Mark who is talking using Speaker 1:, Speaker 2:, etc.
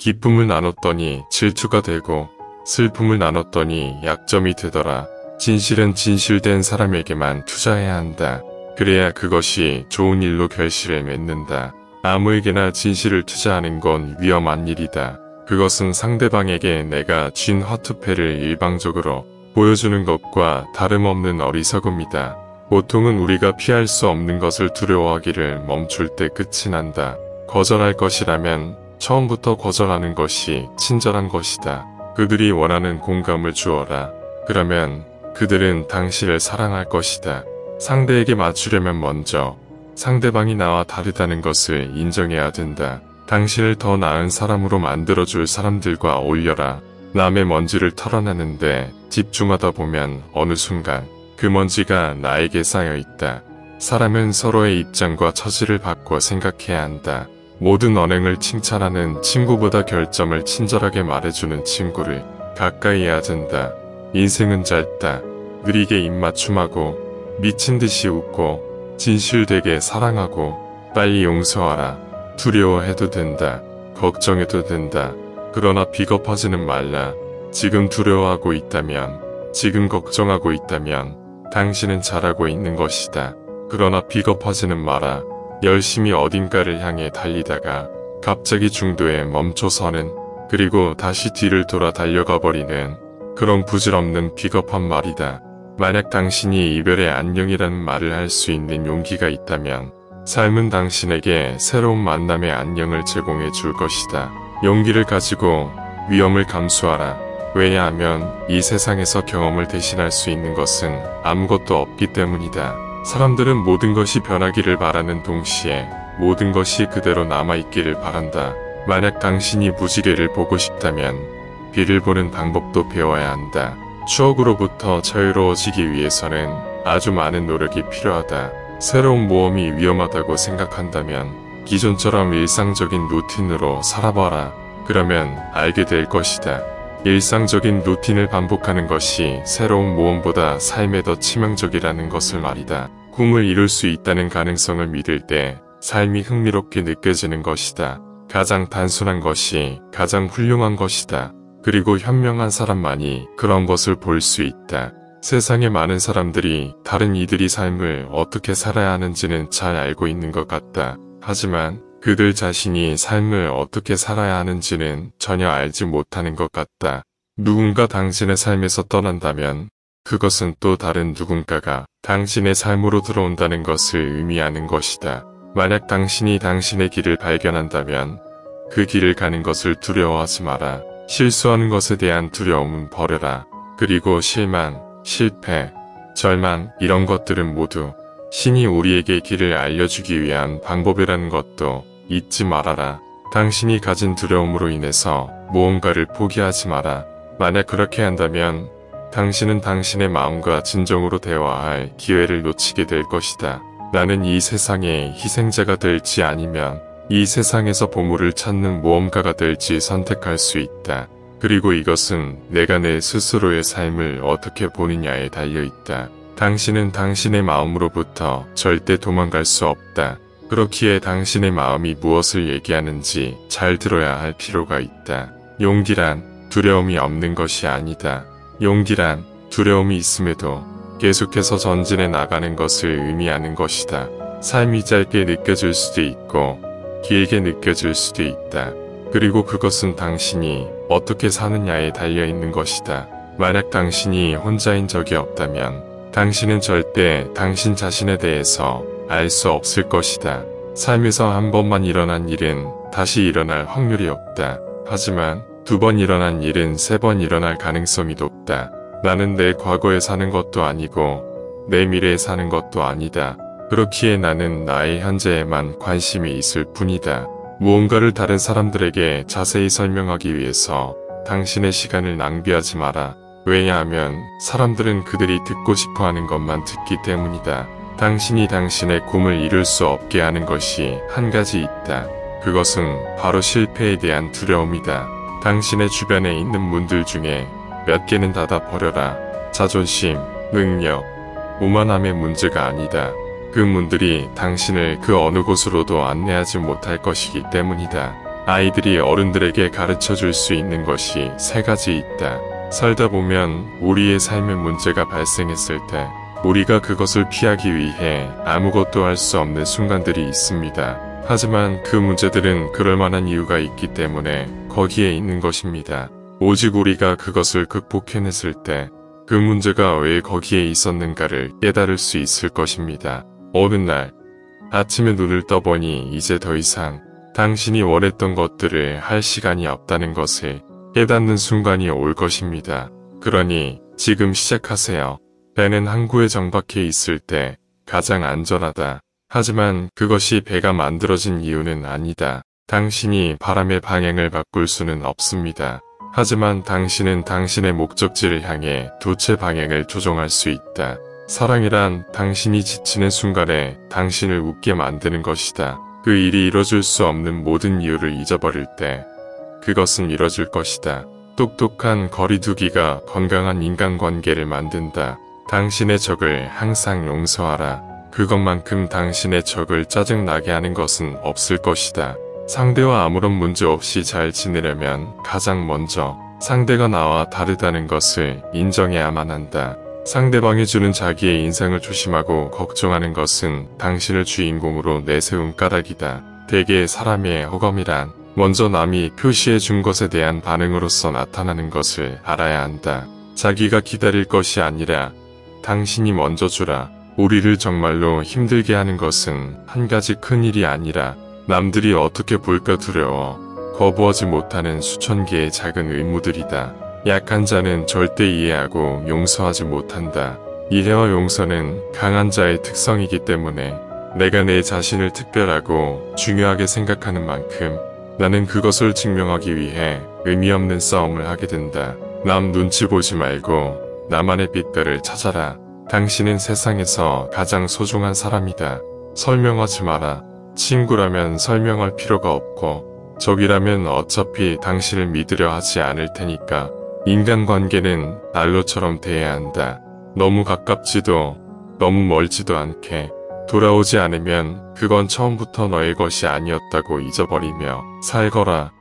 Speaker 1: 기쁨을 나눴더니 질투가 되고 슬픔을 나눴더니 약점이 되더라. 진실은 진실된 사람에게만 투자해야 한다. 그래야 그것이 좋은 일로 결실을 맺는다. 아무에게나 진실을 투자하는 건 위험한 일이다. 그것은 상대방에게 내가 쥔 화투패를 일방적으로 보여주는 것과 다름없는 어리석음이다. 보통은 우리가 피할 수 없는 것을 두려워하기를 멈출 때 끝이 난다. 거절할 것이라면 처음부터 거절하는 것이 친절한 것이다. 그들이 원하는 공감을 주어라. 그러면 그들은 당신을 사랑할 것이다. 상대에게 맞추려면 먼저 상대방이 나와 다르다는 것을 인정해야 된다. 당신을 더 나은 사람으로 만들어줄 사람들과 어울려라. 남의 먼지를 털어내는데 집중하다 보면 어느 순간 그 먼지가 나에게 쌓여있다. 사람은 서로의 입장과 처지를 바꿔 생각해야 한다. 모든 언행을 칭찬하는 친구보다 결점을 친절하게 말해주는 친구를 가까이 해야 된다. 인생은 짧다. 느리게 입맞춤하고 미친듯이 웃고 진실되게 사랑하고 빨리 용서하라. 두려워해도 된다. 걱정해도 된다. 그러나 비겁하지는 말라. 지금 두려워하고 있다면, 지금 걱정하고 있다면 당신은 잘하고 있는 것이다. 그러나 비겁하지는 마라. 열심히 어딘가를 향해 달리다가 갑자기 중도에 멈춰서는, 그리고 다시 뒤를 돌아 달려가 버리는 그런 부질없는 비겁한 말이다. 만약 당신이 이별의 안녕이라는 말을 할 수 있는 용기가 있다면 삶은 당신에게 새로운 만남의 안녕을 제공해 줄 것이다. 용기를 가지고 위험을 감수하라. 왜냐하면 이 세상에서 경험을 대신할 수 있는 것은 아무것도 없기 때문이다. 사람들은 모든 것이 변하기를 바라는 동시에 모든 것이 그대로 남아있기를 바란다. 만약 당신이 무지개를 보고 싶다면 비를 보는 방법도 배워야 한다. 추억으로부터 자유로워지기 위해서는 아주 많은 노력이 필요하다. 새로운 모험이 위험하다고 생각한다면 기존처럼 일상적인 루틴으로 살아봐라. 그러면 알게 될 것이다. 일상적인 루틴을 반복하는 것이 새로운 모험보다 삶에 더 치명적이라는 것을 말이다. 꿈을 이룰 수 있다는 가능성을 믿을 때 삶이 흥미롭게 느껴지는 것이다. 가장 단순한 것이 가장 훌륭한 것이다. 그리고 현명한 사람만이 그런 것을 볼 수 있다. 세상에 많은 사람들이 다른 이들이 삶을 어떻게 살아야 하는지는 잘 알고 있는 것 같다. 하지만 그들 자신이 삶을 어떻게 살아야 하는지는 전혀 알지 못하는 것 같다. 누군가 당신의 삶에서 떠난다면 그것은 또 다른 누군가가 당신의 삶으로 들어온다는 것을 의미하는 것이다. 만약 당신이 당신의 길을 발견한다면 그 길을 가는 것을 두려워하지 마라. 실수하는 것에 대한 두려움은 버려라. 그리고 실망, 실패, 절망 이런 것들은 모두 신이 우리에게 길을 알려주기 위한 방법이라는 것도 잊지 말아라. 당신이 가진 두려움으로 인해서 무언가를 포기하지 마라. 만약 그렇게 한다면 당신은 당신의 마음과 진정으로 대화할 기회를 놓치게 될 것이다. 나는 이 세상의 희생자가 될지 아니면 이 세상에서 보물을 찾는 모험가가 될지 선택할 수 있다. 그리고 이것은 내가 내 스스로의 삶을 어떻게 보느냐에 달려있다. 당신은 당신의 마음으로부터 절대 도망갈 수 없다. 그렇기에 당신의 마음이 무엇을 얘기하는지 잘 들어야 할 필요가 있다. 용기란 두려움이 없는 것이 아니다. 용기란 두려움이 있음에도 계속해서 전진해 나가는 것을 의미하는 것이다. 삶이 짧게 느껴질 수도 있고 길게 느껴질 수도 있다. 그리고 그것은 당신이 어떻게 사느냐에 달려있는 것이다. 만약 당신이 혼자인 적이 없다면 당신은 절대 당신 자신에 대해서 알 수 없을 것이다. 삶에서 한 번만 일어난 일은 다시 일어날 확률이 없다. 하지만 두 번 일어난 일은 세 번 일어날 가능성이 높다. 나는 내 과거에 사는 것도 아니고 내 미래에 사는 것도 아니다. 그렇기에 나는 나의 현재에만 관심이 있을 뿐이다. 무언가를 다른 사람들에게 자세히 설명하기 위해서 당신의 시간을 낭비하지 마라. 왜냐하면 사람들은 그들이 듣고 싶어하는 것만 듣기 때문이다. 당신이 당신의 꿈을 이룰 수 없게 하는 것이 한 가지 있다. 그것은 바로 실패에 대한 두려움이다. 당신의 주변에 있는 문들 중에 몇 개는 닫아버려라. 자존심, 능력, 오만함의 문제가 아니다. 그 문들이 당신을 그 어느 곳으로도 안내하지 못할 것이기 때문이다. 아이들이 어른들에게 가르쳐 줄 수 있는 것이 세 가지 있다. 살다 보면 우리의 삶에 문제가 발생했을 때 우리가 그것을 피하기 위해 아무것도 할 수 없는 순간들이 있습니다. 하지만 그 문제들은 그럴 만한 이유가 있기 때문에 거기에 있는 것입니다. 오직 우리가 그것을 극복해냈을 때 그 문제가 왜 거기에 있었는가를 깨달을 수 있을 것입니다. 어느 날 아침에 눈을 떠보니 이제 더 이상 당신이 원했던 것들을 할 시간이 없다는 것을 깨닫는 순간이 올 것입니다. 그러니 지금 시작하세요. 배는 항구에 정박해 있을 때 가장 안전하다. 하지만 그것이 배가 만들어진 이유는 아니다. 당신이 바람의 방향을 바꿀 수는 없습니다. 하지만 당신은 당신의 목적지를 향해 도체 방향을 조정할 수 있다. 사랑이란 당신이 지치는 순간에 당신을 웃게 만드는 것이다. 그 일이 이뤄질 수 없는 모든 이유를 잊어버릴 때 그것은 이뤄질 것이다. 똑똑한 거리두기가 건강한 인간관계를 만든다. 당신의 적을 항상 용서하라. 그것만큼 당신의 적을 짜증나게 하는 것은 없을 것이다. 상대와 아무런 문제 없이 잘 지내려면 가장 먼저 상대가 나와 다르다는 것을 인정해야만 한다. 상대방이 주는 자기의 인상을 조심하고 걱정하는 것은 당신을 주인공으로 내세운 까닭이다. 대개 사람의 호감이란 먼저 남이 표시해 준 것에 대한 반응으로서 나타나는 것을 알아야 한다. 자기가 기다릴 것이 아니라 당신이 먼저 주라. 우리를 정말로 힘들게 하는 것은 한 가지 큰 일이 아니라 남들이 어떻게 볼까 두려워 거부하지 못하는 수천 개의 작은 의무들이다. 약한 자는 절대 이해하고 용서하지 못한다. 이해와 용서는 강한 자의 특성이기 때문에 내가 내 자신을 특별하고 중요하게 생각하는 만큼 나는 그것을 증명하기 위해 의미 없는 싸움을 하게 된다. 남 눈치 보지 말고 나만의 빛깔을 찾아라. 당신은 세상에서 가장 소중한 사람이다. 설명하지 마라. 친구라면 설명할 필요가 없고 적이라면 어차피 당신을 믿으려 하지 않을 테니까. 인간관계는 난로처럼 대해야 한다. 너무 가깝지도 너무 멀지도 않게. 돌아오지 않으면 그건 처음부터 너의 것이 아니었다고 잊어버리며 살거라.